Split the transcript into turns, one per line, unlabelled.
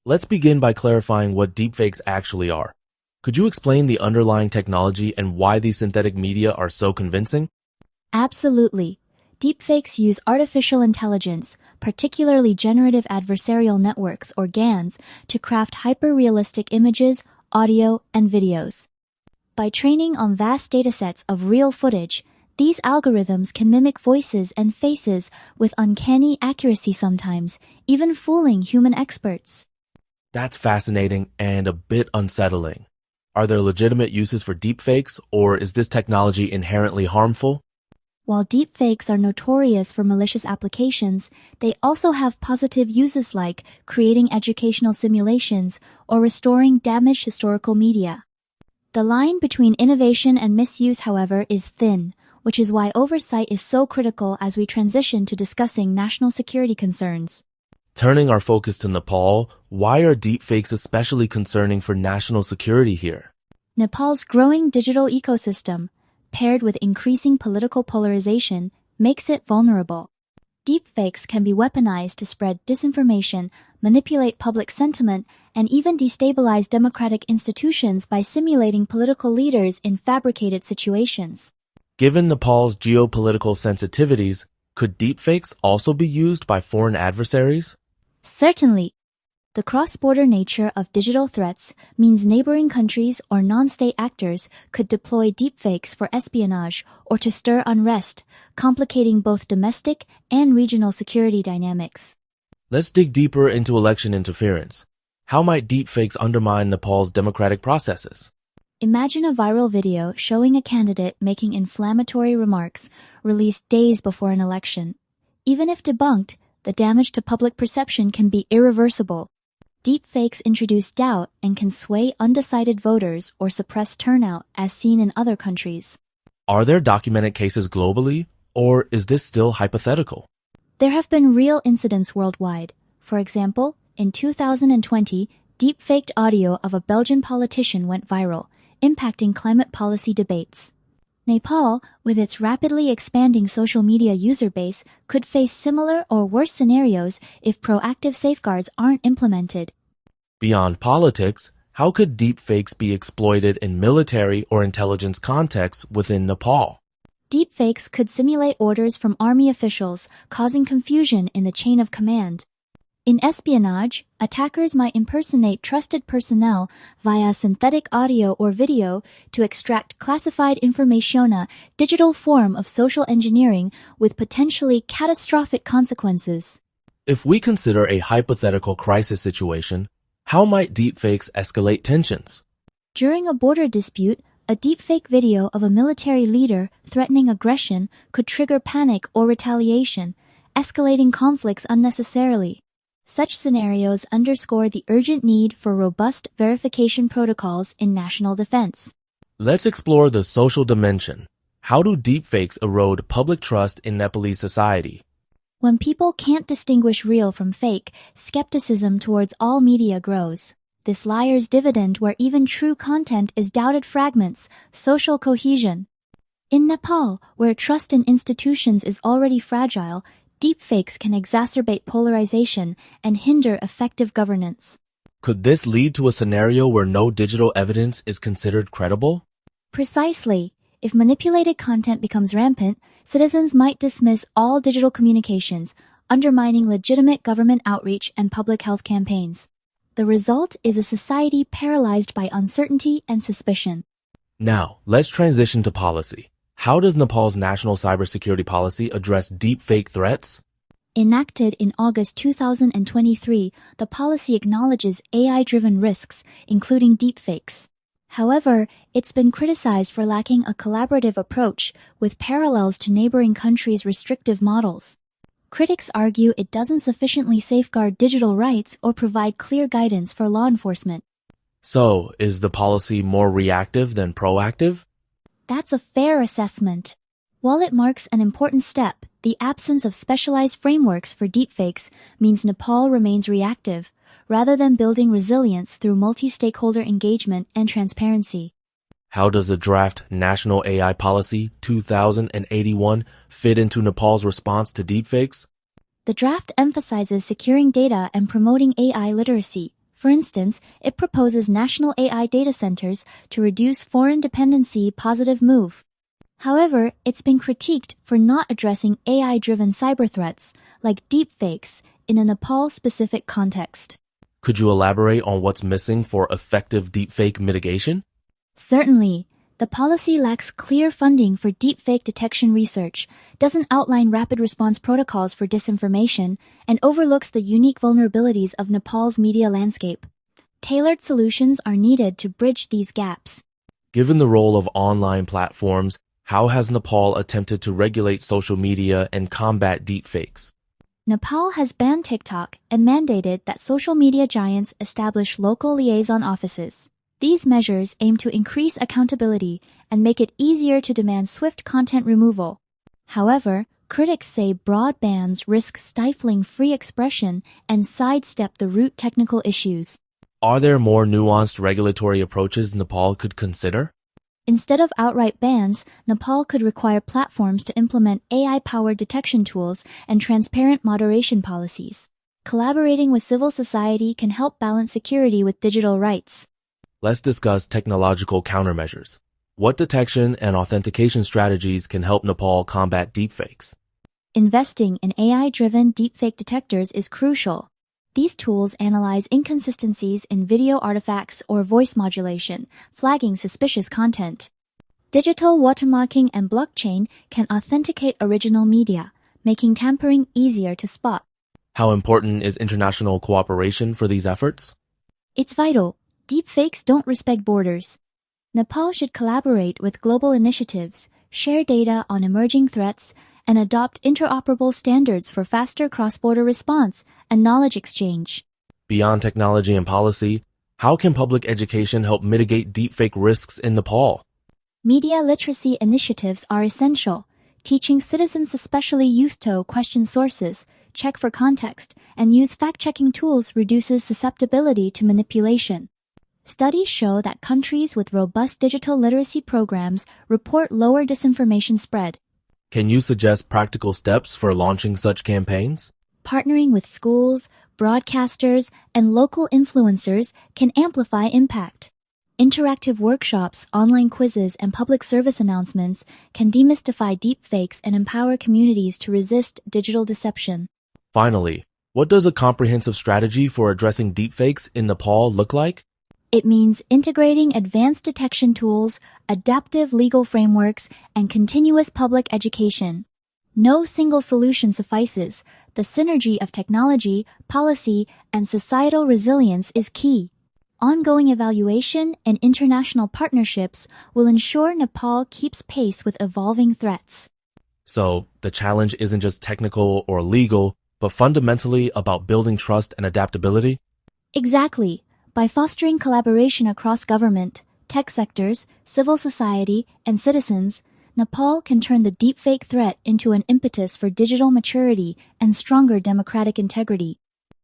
Let's begin by clarifying what deepfakes actually are. Could you explain the underlying technology and why these synthetic media are so convincing?
Absolutely. Deepfakes use artificial intelligence, particularly generative adversarial networks or GANs, to craft hyper-realistic images, audio, and videos. By training on vast datasets of real footage, these algorithms can mimic voices and faces with uncanny accuracy sometimes, even fooling human experts.
That's fascinating and a bit unsettling. Are there legitimate uses for deepfakes, or is this technology inherently harmful?
While deepfakes are notorious for malicious applications, they also have positive uses like creating educational simulations or restoring damaged historical media. The line between innovation and misuse, however, is thin, which is why oversight is so critical as we transition to discussing national security concerns.
Turning our focus to Nepal, why are deepfakes especially concerning for national security here?
Nepal's growing digital ecosystem, paired with increasing political polarization, makes it vulnerable. Deepfakes can be weaponized to spread disinformation, manipulate public sentiment, and even destabilize democratic institutions by simulating political leaders in fabricated situations.
Given Nepal's geopolitical sensitivities, could deepfakes also be used by foreign adversaries?
Certainly. The cross-border nature of digital threats means neighboring countries or non-state actors could deploy deepfakes for espionage or to stir unrest, complicating both domestic and regional security dynamics.
Let's dig deeper into election interference. How might deepfakes undermine Nepal's democratic processes?
Imagine a viral video showing a candidate making inflammatory remarks released days before an election. Even if debunked, the damage to public perception can be irreversible. Deepfakes introduce doubt and can sway undecided voters or suppress turnout, as seen in other countries.
Are there documented cases globally, or is this still hypothetical?
There have been real incidents worldwide. For example, in 2020, deepfaked audio of a Belgian politician went viral, impacting climate policy debates. Nepal, with its rapidly expanding social media user base, could face similar or worse scenarios if proactive safeguards aren't implemented.
Beyond politics, how could deepfakes be exploited in military or intelligence contexts within Nepal?
Deepfakes could simulate orders from army officials, causing confusion in the chain of command. In espionage, attackers might impersonate trusted personnel via synthetic audio or video to extract classified information, a digital form of social engineering with potentially catastrophic consequences.
If we consider a hypothetical crisis situation, how might deepfakes escalate tensions?
During a border dispute, a deepfake video of a military leader threatening aggression could trigger panic or retaliation, escalating conflicts unnecessarily. Such scenarios underscore the urgent need for robust verification protocols in national defense.
Let's explore the social dimension. How do deepfakes erode public trust in Nepalese society?
When people can't distinguish real from fake, skepticism towards all media grows. This liar's dividend where even true content is doubted fragments social cohesion. In Nepal, where trust in institutions is already fragile, deepfakes can exacerbate polarization and hinder effective governance.
Could this lead to a scenario where no digital evidence is considered credible?
Precisely. If manipulated content becomes rampant, citizens might dismiss all digital communications, undermining legitimate government outreach and public health campaigns. The result is a society paralyzed by uncertainty and suspicion.
Now, let's transition to policy. How does Nepal's national cybersecurity policy address deepfake threats?
Enacted in August 2023, the policy acknowledges AI-driven risks, including deepfakes. However, it's been criticized for lacking a collaborative approach, with parallels to neighboring countries' restrictive models. Critics argue it doesn't sufficiently safeguard digital rights or provide clear guidance for law enforcement.
So, is the policy more reactive than proactive?
That's a fair assessment. While it marks an important step, the absence of specialized frameworks for deepfakes means Nepal remains reactive, rather than building resilience through multi-stakeholder engagement and transparency.
How does the draft National AI Policy 2081 fit into Nepal's response to deepfakes?
The draft emphasizes securing data and promoting AI literacy, For instance, it proposes national AI data centers to reduce foreign dependency. Positive move. However, it's been critiqued for not addressing AI-driven cyber threats, like deepfakes, in a Nepal-specific context.
Could you elaborate on what's missing for effective deepfake mitigation?
Certainly. The policy lacks clear funding for deepfake detection research, doesn't outline rapid response protocols for disinformation, and overlooks the unique vulnerabilities of Nepal's media landscape. Tailored solutions are needed to bridge these gaps.
Given the role of online platforms, how has Nepal attempted to regulate social media and combat deepfakes?
Nepal has banned TikTok and mandated that social media giants establish local liaison offices. These measures aim to increase accountability and make it easier to demand swift content removal. However, critics say broad bans risk stifling free expression and sidestep the root technical issues.
Are there more nuanced regulatory approaches Nepal could consider?
Instead of outright bans, Nepal could require platforms to implement AI-powered detection tools and transparent moderation policies. Collaborating with civil society can help balance security with digital rights.
Let's discuss technological countermeasures. What detection and authentication strategies can help Nepal combat deepfakes?
Investing in AI-driven deepfake detectors is crucial. These tools analyze inconsistencies in video artifacts or voice modulation, flagging suspicious content. Digital watermarking and blockchain can authenticate original media, making tampering easier to spot.
How important is international cooperation for these efforts?
It's vital. Deepfakes don't respect borders. Nepal should collaborate with global initiatives, share data on emerging threats, and adopt interoperable standards for faster cross-border response and knowledge exchange.
Beyond technology and policy, how can public education help mitigate deepfake risks in Nepal?
Media literacy initiatives are essential. Teaching citizens, especially youth, to question sources, check for context, and use fact-checking tools reduces susceptibility to manipulation. Studies show that countries with robust digital literacy programs report lower disinformation spread.
Can you suggest practical steps for launching such campaigns?
Partnering with schools, broadcasters, and local influencers can amplify impact. Interactive workshops, online quizzes, and public service announcements can demystify deepfakes and empower communities to resist digital deception.
Finally, what does a comprehensive strategy for addressing deepfakes in Nepal look like?
It means integrating advanced detection tools, adaptive legal frameworks, and continuous public education. No single solution suffices. The synergy of technology, policy, and societal resilience is key. Ongoing evaluation and international partnerships will ensure Nepal keeps pace with evolving threats.
So, the challenge isn't just technical or legal, but fundamentally about building trust and adaptability?
Exactly. By fostering collaboration across government, tech sectors, civil society, and citizens, Nepal can turn the deepfake threat into an impetus for digital maturity and stronger democratic integrity.